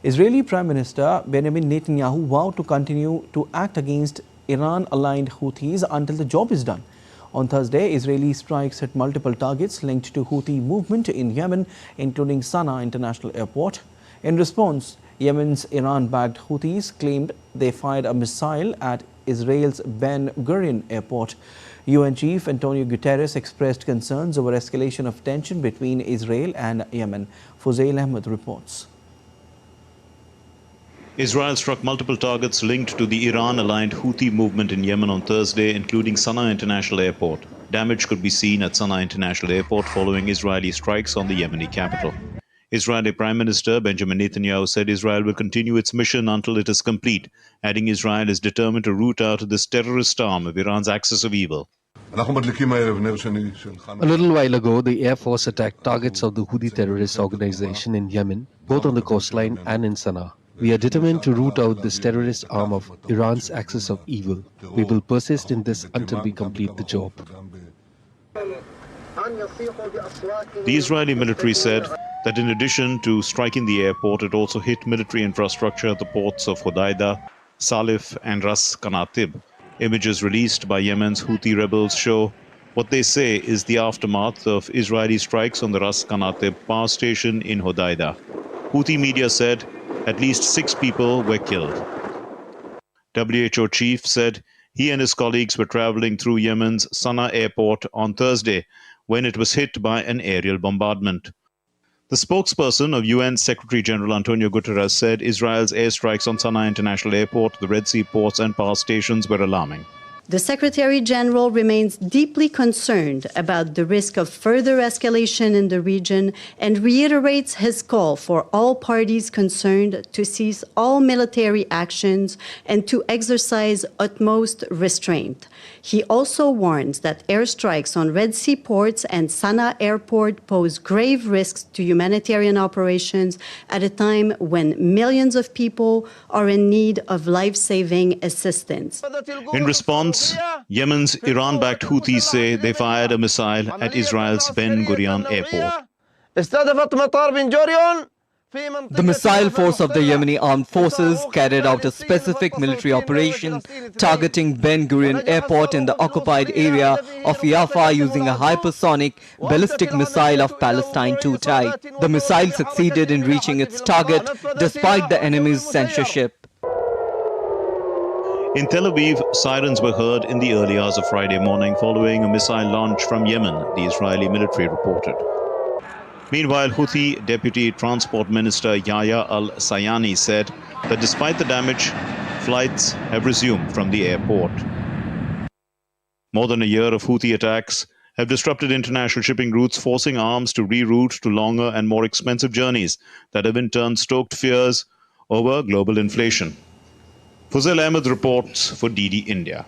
Israeli Prime Minister Benjamin Netanyahu vowed to continue to act against Iran-aligned Houthis until the job is done. On Thursday, Israeli strikes hit multiple targets linked to Houthi movement in Yemen, including Sanaa International Airport. In response, Yemen's Iran-backed Houthis claimed they fired a missile at Israel's Ben Gurion Airport. UN Chief Antonio Guterres expressed concerns over escalation of tension between Israel and Yemen. Fuzail Ahmed reports. Israel struck multiple targets linked to the Iran-aligned Houthi movement in Yemen on Thursday, including Sanaa International Airport. Damage could be seen at Sanaa International Airport following Israeli strikes on the Yemeni capital. Israeli Prime Minister Benjamin Netanyahu said Israel will continue its mission until it is complete, adding Israel is determined to root out this terrorist arm of Iran's axis of evil. A little while ago, the Air Force attacked targets of the Houthi terrorist organization in Yemen, both on the coastline and in Sanaa. We are determined to root out this terrorist arm of Iran's axis of evil. We will persist in this until we complete the job. The Israeli military said that in addition to striking the airport, it also hit military infrastructure at the ports of Hodeidah, Salif and Ras Qanatib. Images released by Yemen's Houthi rebels show what they say is the aftermath of Israeli strikes on the Ras Qanatib power station in Hodeidah. Houthi media said at least 6 people were killed. WHO chief said he and his colleagues were traveling through Yemen's Sanaa airport on Thursday when it was hit by an aerial bombardment. The spokesperson of UN Secretary General Antonio Guterres said Israel's airstrikes on Sanaa International Airport, the Red Sea ports and power stations were alarming. The Secretary General remains deeply concerned about the risk of further escalation in the region and reiterates his call for all parties concerned to cease all military actions and to exercise utmost restraint. He also warns that airstrikes on Red Sea ports and Sanaa Airport pose grave risks to humanitarian operations at a time when millions of people are in need of life-saving assistance. In response, Yemen's Iran-backed Houthis say they fired a missile at Israel's Ben Gurion Airport. The missile force of the Yemeni armed forces carried out a specific military operation targeting Ben Gurion Airport in the occupied area of Jaffa using a hypersonic ballistic missile of Palestine II type. The missile succeeded in reaching its target despite the enemy's censorship. In Tel Aviv, sirens were heard in the early hours of Friday morning following a missile launch from Yemen, the Israeli military reported. Meanwhile, Houthi Deputy Transport Minister Yahya al-Sayani said that despite the damage, flights have resumed from the airport. More than a year of Houthi attacks have disrupted international shipping routes, forcing arms to reroute to longer and more expensive journeys that have in turn stoked fears over global inflation. Fuzail Ahmed reports for DD India.